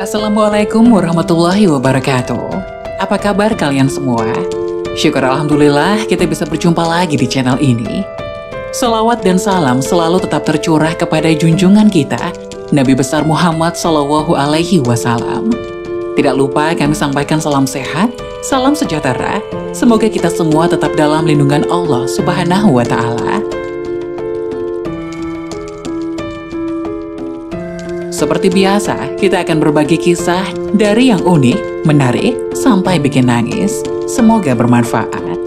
Assalamualaikum warahmatullahi wabarakatuh. Apa kabar kalian semua? Syukur alhamdulillah kita bisa berjumpa lagi di channel ini. Salawat dan salam selalu tetap tercurah kepada junjungan kita, Nabi besar Muhammad SAW. Tidak lupa kami sampaikan salam sehat, salam sejahtera. Semoga kita semua tetap dalam lindungan Allah Subhanahu wa Ta'ala. Seperti biasa, kita akan berbagi kisah dari yang unik, menarik, sampai bikin nangis. Semoga bermanfaat.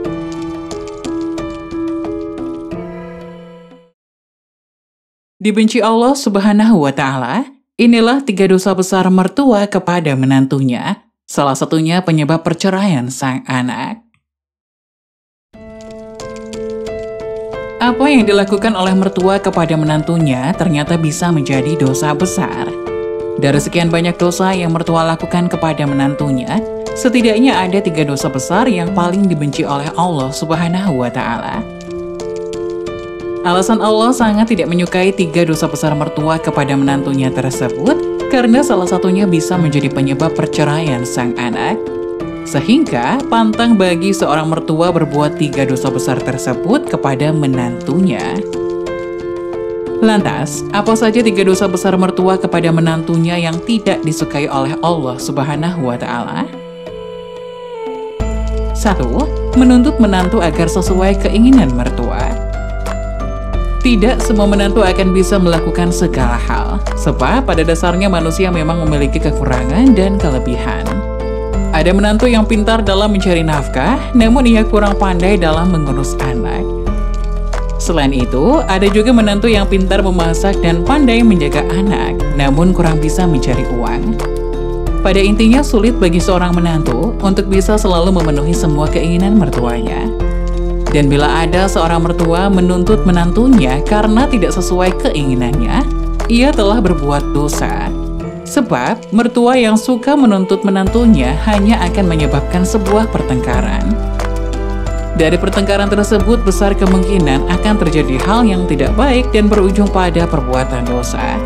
Dibenci Allah Subhanahu wa Ta'ala, inilah 3 dosa besar mertua kepada menantunya. Salah satunya penyebab perceraian sang anak. Apa yang dilakukan oleh mertua kepada menantunya ternyata bisa menjadi dosa besar. Dari sekian banyak dosa yang mertua lakukan kepada menantunya, setidaknya ada 3 dosa besar yang paling dibenci oleh Allah Subhanahu wa Ta'ala. Alasan Allah sangat tidak menyukai 3 dosa besar mertua kepada menantunya tersebut karena salah satunya bisa menjadi penyebab perceraian sang anak. Sehingga pantang bagi seorang mertua berbuat 3 dosa besar tersebut kepada menantunya. Lantas, apa saja 3 dosa besar mertua kepada menantunya yang tidak disukai oleh Allah Subhanahu wa Ta'ala? 1. Menuntut menantu agar sesuai keinginan mertua. Tidak semua menantu akan bisa melakukan segala hal, sebab pada dasarnya manusia memang memiliki kekurangan dan kelebihan. Ada menantu yang pintar dalam mencari nafkah, namun ia kurang pandai dalam mengurus anak. Selain itu, ada juga menantu yang pintar memasak dan pandai menjaga anak, namun kurang bisa mencari uang. Pada intinya sulit bagi seorang menantu untuk bisa selalu memenuhi semua keinginan mertuanya. Dan bila ada seorang mertua menuntut menantunya karena tidak sesuai keinginannya, ia telah berbuat dosa. Sebab, mertua yang suka menuntut menantunya hanya akan menyebabkan sebuah pertengkaran. Dari pertengkaran tersebut, besar kemungkinan akan terjadi hal yang tidak baik dan berujung pada perbuatan dosa.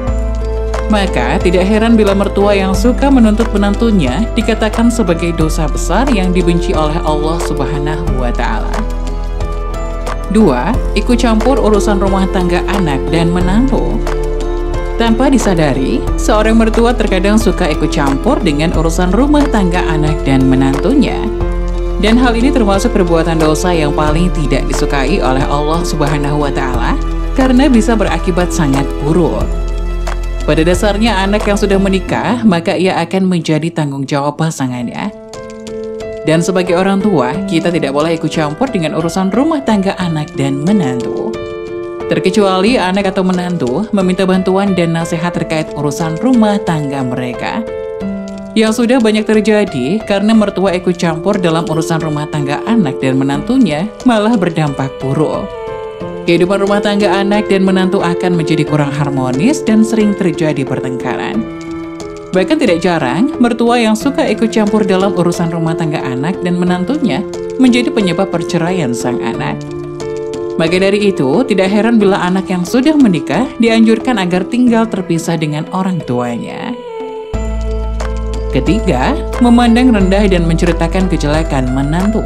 Maka, tidak heran bila mertua yang suka menuntut menantunya dikatakan sebagai dosa besar yang dibenci oleh Allah Subhanahu wa Ta'ala. 2. Ikut campur urusan rumah tangga anak dan menantu. Tanpa disadari, seorang mertua terkadang suka ikut campur dengan urusan rumah tangga anak dan menantunya. Dan hal ini termasuk perbuatan dosa yang paling tidak disukai oleh Allah Subhanahu wa Ta'ala karena bisa berakibat sangat buruk. Pada dasarnya anak yang sudah menikah, maka ia akan menjadi tanggung jawab pasangannya. Dan sebagai orang tua, kita tidak boleh ikut campur dengan urusan rumah tangga anak dan menantu. Terkecuali anak atau menantu meminta bantuan dan nasihat terkait urusan rumah tangga mereka. Yang sudah banyak terjadi karena mertua ikut campur dalam urusan rumah tangga anak dan menantunya malah berdampak buruk. Kehidupan rumah tangga anak dan menantu akan menjadi kurang harmonis dan sering terjadi pertengkaran. Bahkan tidak jarang, mertua yang suka ikut campur dalam urusan rumah tangga anak dan menantunya menjadi penyebab perceraian sang anak. Maka dari itu, tidak heran bila anak yang sudah menikah dianjurkan agar tinggal terpisah dengan orang tuanya. Ketiga, memandang rendah dan menceritakan kejelekan menantu.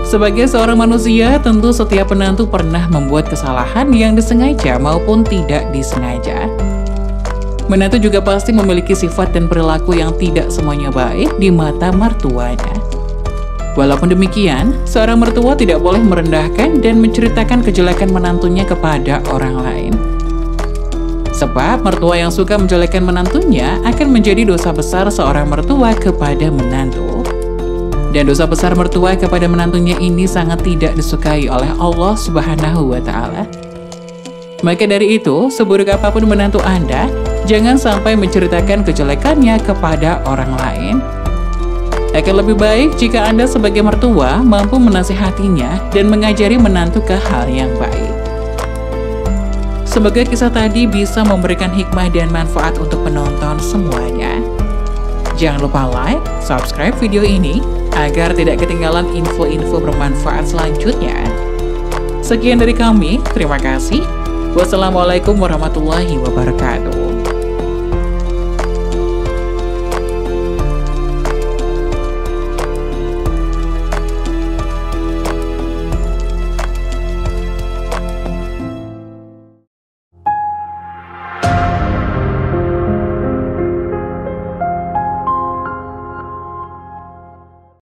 Sebagai seorang manusia, tentu setiap menantu pernah membuat kesalahan yang disengaja maupun tidak disengaja. Menantu juga pasti memiliki sifat dan perilaku yang tidak semuanya baik di mata mertuanya. Walaupun demikian, seorang mertua tidak boleh merendahkan dan menceritakan kejelekan menantunya kepada orang lain. Sebab mertua yang suka menjelekkan menantunya akan menjadi dosa besar seorang mertua kepada menantu. Dan dosa besar mertua kepada menantunya ini sangat tidak disukai oleh Allah Subhanahu wa Ta'ala. Maka dari itu, seburuk apapun menantu Anda, jangan sampai menceritakan kejelekannya kepada orang lain. Akan lebih baik jika Anda sebagai mertua mampu menasihatinya dan mengajari menantu ke hal yang baik. Semoga kisah tadi bisa memberikan hikmah dan manfaat untuk penonton semuanya. Jangan lupa like, subscribe video ini agar tidak ketinggalan info-info bermanfaat selanjutnya. Sekian dari kami, terima kasih. Wassalamualaikum warahmatullahi wabarakatuh.